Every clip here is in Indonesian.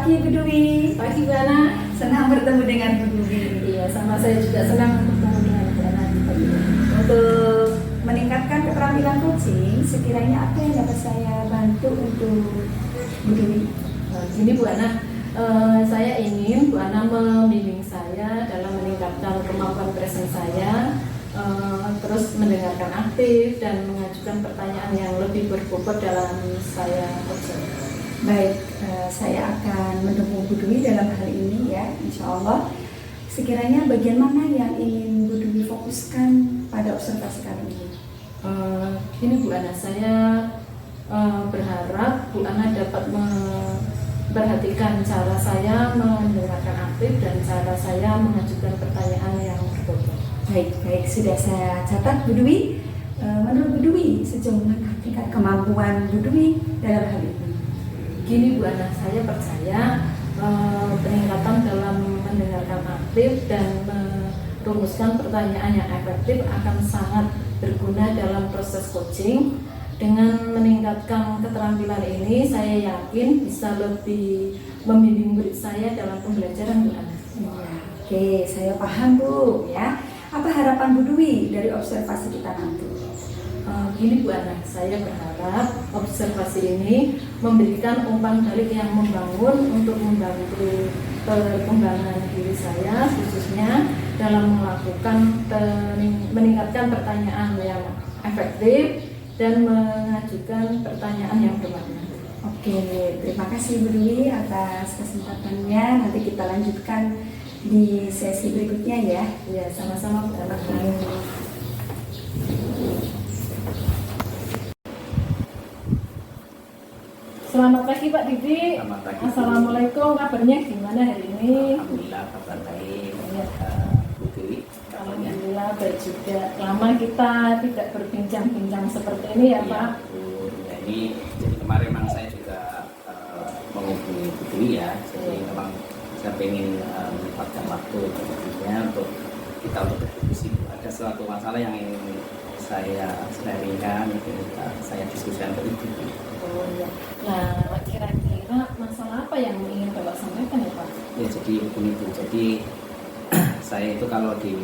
pagi Bu Dwi. Pagi Bu Ana. Senang bertemu dengan Bu Dwi. Iya, sama saya juga senang bertemu dengan Bu Ana di pagi ini. Untuk meningkatkan keterampilan coaching, sekiranya apa yang dapat saya bantu untuk Bu Dwi? Gini Bu Ana, saya ingin Bu Ana membimbing saya dalam meningkatkan kemampuan present saya, terus mendengarkan aktif dan mengajukan pertanyaan yang lebih berbobot dalam saya observasi. Baik, saya akan mendukung Bu Dwi dalam hal ini ya, insya Allah. Sekiranya bagian mana yang ingin Bu Dwi fokuskan pada observasi kali ini? Ini Bu Ana, saya berharap Bu Ana dapat memperhatikan cara saya mendengarkan aktif dan cara saya mengajukan pertanyaan yang berbobot. Baik, sudah saya catat Bu Dwi. Menurut Bu Dwi, sejauh mana tingkat kemampuan Bu Dwi dalam hal ini? Gini Bu Ana, saya percaya peningkatan dalam mendengarkan aktif dan merumuskan pertanyaan yang efektif akan sangat berguna dalam proses coaching. Dengan meningkatkan keterampilan ini, saya yakin bisa lebih membimbing murid saya dalam pembelajaran Bu Ana. Oke, saya paham Bu ya. Apa harapan Bu Dwi dari observasi kita nanti? Gini Bu Ana, saya berharap observasi ini memberikan umpan balik yang membangun untuk membantu perkembangan diri saya, khususnya dalam melakukan meningkatkan pertanyaan yang efektif dan mengajukan pertanyaan yang bermakna. Oke, terima kasih Bu Dwi atas kesempatannya. Nanti kita lanjutkan di sesi berikutnya ya. Ya, sama-sama Bu Ana. Selamat pagi Pak Didi. Selamat pagi. Assalamualaikum, kabarnya gimana hari ini? Alhamdulillah kabar baik. Ya. Bu Dewi, kabarnya? Alhamdulillah baik juga. Lama kita tidak berbincang-bincang seperti ini ya Pak. Bu. Ya, ini jadi kemarin memang saya juga menghubungi Bu Dewi ya. Jadi memang saya ingin menyempatkan waktu untuk kita untuk berdiskusi. Ada suatu masalah yang ingin saya sharingkan, saya diskusikan ke Ibu. Oh iya. Nah, kira-kira masalah apa yang ingin Bapak sampaikan ya Pak? Ya jadi begini Bu. Jadi saya itu kalau di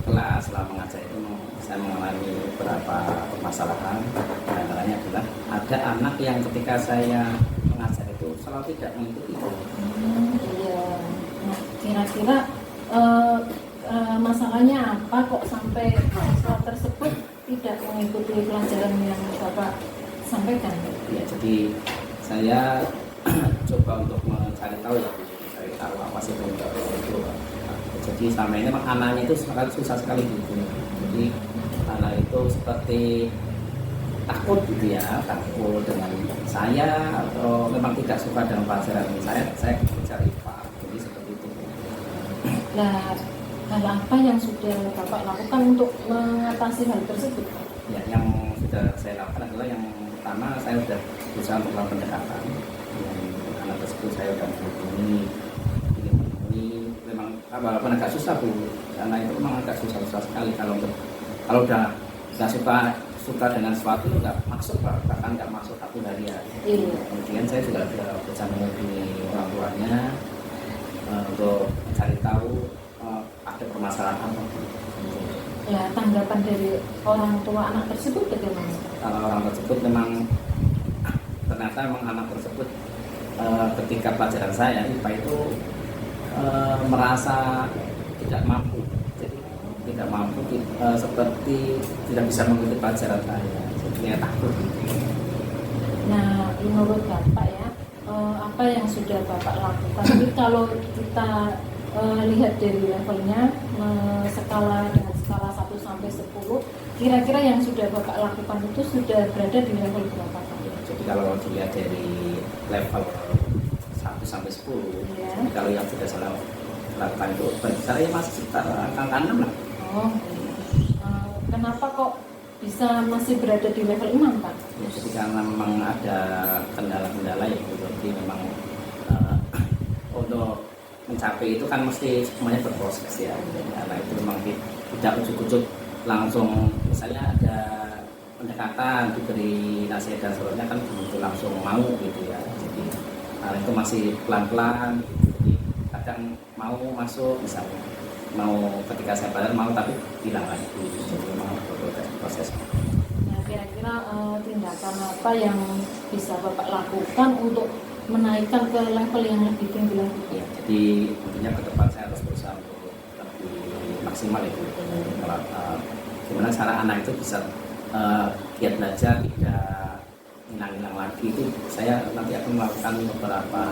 kelas setelah mengajar itu saya mengalami beberapa permasalahan. Antaranya adalah ada anak yang ketika saya mengajar itu selalu tidak mengikuti. Iya. Nah, kira-kira masalahnya apa kok sampai siswa tersebut tidak mengikuti pelajaran yang Bapak sampaikan? Ya, jadi saya coba untuk mencari tahu ya, mencari tahu apa sih penyebab itu. Jadi selama ini memang anaknya itu sangat susah sekali gitu. Jadi anak itu seperti takut gitu ya, takut dengan saya atau memang tidak suka dengan pelajaran saya mencari Pak. Jadi seperti itu. Nah, hal apa yang sudah Bapak lakukan untuk mengatasi hal tersebut? Ya, yang sudah saya lakukan adalah yang pertama saya sudah berusaha untuk melakukan pendekatan. Yang anak tersebut saya sudah menghubungi, memang walaupun agak susah Bu, karena itu memang agak susah sekali kalau udah nggak suka dengan sesuatu nggak masuk, bahkan nggak masuk satu hari ya. Iya. Kemudian saya juga sudah berusaha menghubungi orang tuanya untuk mencari tahu ada permasalahan apa. Ya, tanggapan dari orang tua anak tersebut bagaimana? Kalau orang tersebut memang ternyata memang anak tersebut ketika pelajaran saya IPA itu merasa tidak mampu, jadi tidak mampu seperti tidak bisa mengikuti pelajaran saya, jadi takut. Nah, menurut Bapak ya, apa yang sudah Bapak lakukan? Ini kalau kita lihat dari levelnya, dengan skala 1 sampai 10, kira-kira yang sudah Bapak lakukan itu sudah berada di level berapa? Jadi kalau dilihat dari level 1 sampai 10, ya. Jadi kalau yang sudah saya lakukan itu bagi saya masih sekitar angka 6 lah. Oh, kenapa kok bisa masih berada di level 6 Pak? Ya, jadi karena memang ada kendala-kendala ya, jadi memang untuk mencapai itu kan mesti semuanya berproses ya. Karena itu memang tidak ujuk-ujuk langsung, misalnya ada pendekatan diberi nasihat dan sebagainya kan begitu langsung mau gitu ya. Jadi itu masih pelan-pelan. Jadi kadang mau masuk misalnya, mau ketika saya balik mau tapi hilang lagi. Jadi mau proses. Nah, kira-kira tindakan apa yang bisa Bapak lakukan untuk menaikkan ke level yang lebih tinggi lagi? Ya, jadi tentunya ke depan saya harus berusaha untuk lebih maksimal itu. Gimana cara anak itu bisa giat belajar tidak hilang-hilang lagi, itu saya nanti akan melakukan beberapa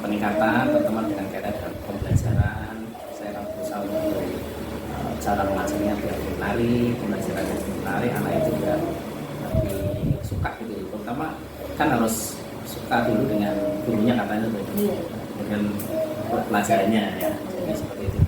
peningkatan terutama dengan kaitan dengan pembelajaran. Saya akan berusaha untuk cara mengajarnya biar menarik, pembelajarannya menarik, anak itu juga lebih suka gitu. Terutama kan harus suka dulu dengan gurunya katanya tuh, dengan pelajarannya ya. Jadi seperti itu.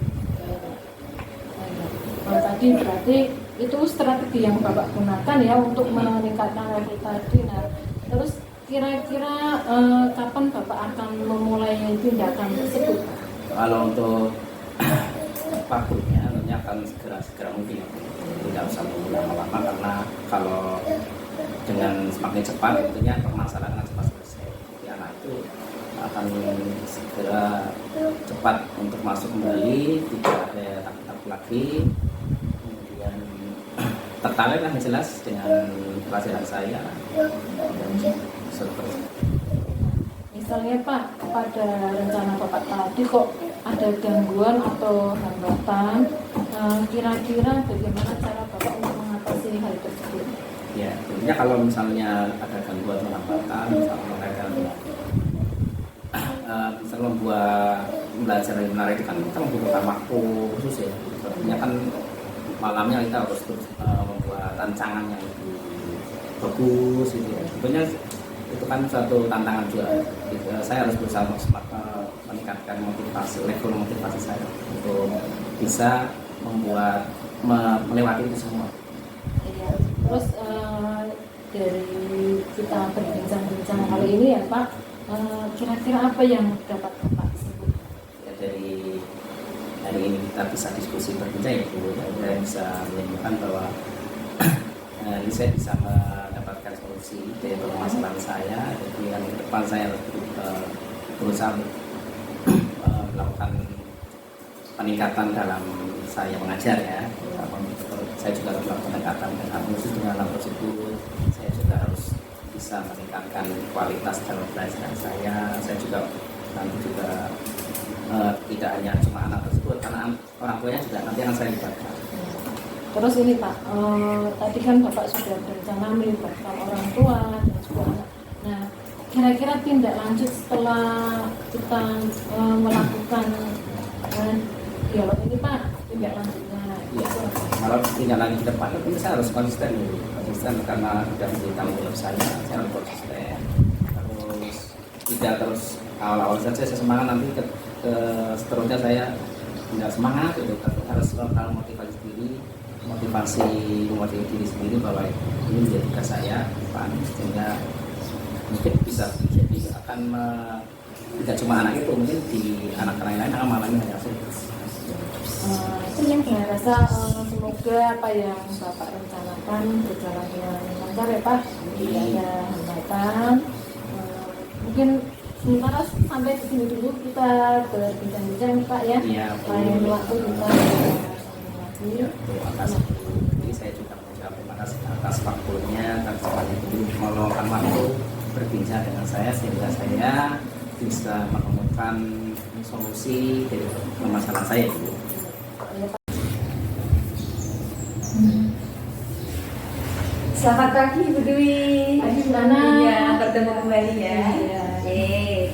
Tadi berarti itu strategi yang Bapak gunakan ya untuk meningkatkan level tadi. Nah, terus kira-kira kapan Bapak akan memulai tindakan tersebut? Kalau untuk waktunya tentunya akan segera mungkin, tidak usah menunggu lama-lama, karena kalau dengan semakin cepat tentunya permasalahan akan cepat selesai. Jadi anak itu akan segera cepat untuk masuk kembali, tidak ada takut lagi, kemudian tertarik lah jelas dengan pelajaran saya dan seterusnya. Misalnya Pak, pada rencana Bapak tadi kok ada gangguan atau hambatan, kira-kira bagaimana cara Bapak untuk mengatasi hal tersebut? Ya, tentunya kalau misalnya ada gangguan atau hambatan, misalnya mereka misalnya membuat belajar yang menarik itu kan kita membutuhkan waktu khusus ya. Tentunya kan malamnya kita harus terus membuat rancangan yang lebih bagus gitu ya. Tentunya itu kan suatu tantangan juga. Saya harus berusaha meningkatkan level motivasi saya untuk bisa membuat melewati itu semua. Iya. Terus dari kita berbincang-bincang kali ini ya Pak, kira-kira apa yang dapat Bapak sebut? Ya, dari hari ini kita bisa diskusi berbincang ya Bu, saya bisa menyimpulkan bahwa ini saya bisa mendapatkan solusi dari permasalahan saya. Jadi yang ke depan saya harus berusaha melakukan peningkatan dalam saya mengajar ya. Saya juga harus melakukan pendekatan dengan khusus dengan hal tersebut. Saya juga harus bisa meningkatkan kualitas dalam pelajaran saya. Saya juga nanti juga tidak hanya cuma anak tersebut, karena orang tuanya juga nanti akan saya libatkan. Terus ini Pak, tadi kan Bapak sudah berencana melibatkan orang tua dan juga anak. Nah, kira-kira tindak lanjut setelah kita melakukan dialog ini Pak, tindak lanjutnya? Ya, kalau tindak lanjut ke depan itu saya harus konsisten dulu, karena sudah menjadi tanggung jawab saya harus konsisten. Terus tidak terus awal-awal saja saya semangat, nanti seterusnya saya tidak semangat gitu. Harus selalu motivasi diri sendiri bahwa ini menjadi tugas saya sehingga mungkin bisa jadi akan tidak cuma anak itu, mungkin di anak-anak lain akan mengalami hal yang Itu yang saya rasa semoga apa yang Bapak rencanakan berjalan dengan lancar ya Pak, tidak ada hambatan. Mungkin sementara sampai di sini dulu kita berbincang-bincang Pak ya. Iya, lain waktu kita lagi. Terima kasih. Jadi saya juga mengucapkan terima kasih atas waktunya dan sekali meluangkan waktu berbincang dengan saya sehingga saya bisa menemukan solusi dari permasalahan saya itu. Selamat pagi Bu Dwi. Pagi, Bu Nana. Ya, bertemu kembali ya. Iya. Oke,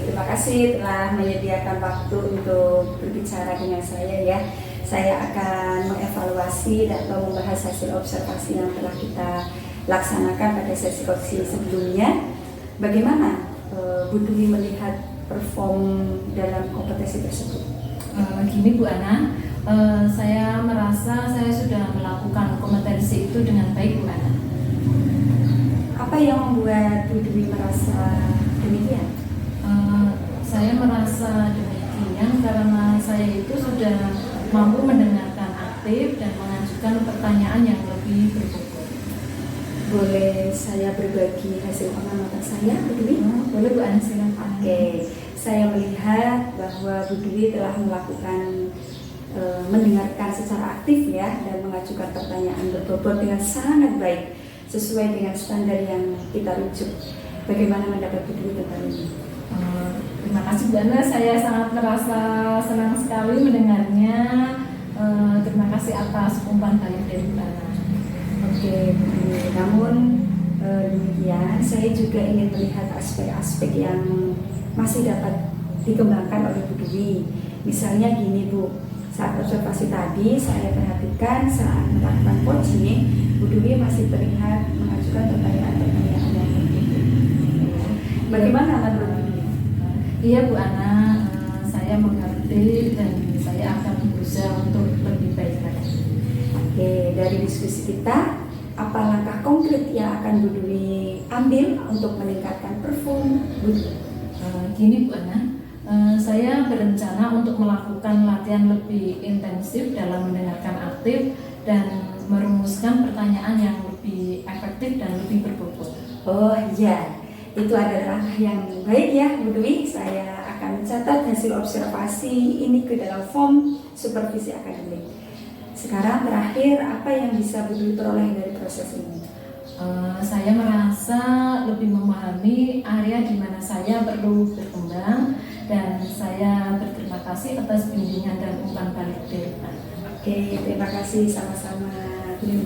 terima kasih telah menyediakan waktu untuk berbicara dengan saya ya. Saya akan mengevaluasi atau membahas hasil observasi yang telah kita laksanakan pada sesi sebelumnya. Bagaimana Bu Dwi melihat perform dalam kompetisi tersebut? Gini Bu Ana, saya merasa saya sudah melakukan kompetensi itu dengan baik Bu Ana. Apa yang membuat Bu Dwi merasa demikian? Saya merasa demikian karena saya itu sudah mampu mendengarkan aktif dan mengajukan pertanyaan yang lebih berbobot. boleh saya berbagi hasil pengamatan saya, Bu Dwi? Boleh Bu Ana, silakan. Oke, saya melihat bahwa Bu Dwi telah melakukan mendengarkan secara aktif ya dan mengajukan pertanyaan berbobot dengan sangat baik sesuai dengan standar yang kita rujuk. Bagaimana mendapat Bu Dwi tentang ini? Terima kasih Bu Ana, saya sangat merasa senang sekali mendengarnya. Terima kasih atas umpan balik dari Bu Ana. Oke, Bu Dwi. Namun demikian, saya juga ingin melihat aspek-aspek yang masih dapat dikembangkan oleh Bu Dwi. Misalnya gini Bu, saat observasi tadi saya perhatikan saat melakukan coaching, Bu Dwi masih terlihat mengajukan pertanyaan-pertanyaan yang begitu. Bagaimana menurut Bu Dwi? Iya Bu Ana, saya mengerti dan saya akan berusaha untuk lebih baik lagi. Oke, dari diskusi kita, apa langkah konkret yang akan Bu Dwi ambil untuk meningkatkan perform Bu Dwi? Gini Bu Ana, saya berencana untuk melakukan latihan lebih intensif dalam mendengarkan aktif dan merumuskan pertanyaan yang lebih efektif dan lebih berbobot. Oh iya, itu adalah langkah yang baik ya Bu Dwi. Saya akan mencatat hasil observasi ini ke dalam form supervisi akademik. Sekarang terakhir, apa yang bisa Bu Dwi peroleh dari proses ini? Saya merasa lebih memahami area di mana saya perlu berkembang dan saya berterima kasih atas bimbingan dan umpan balik dari Anda. Oke, terima kasih sama-sama Bu Dwi.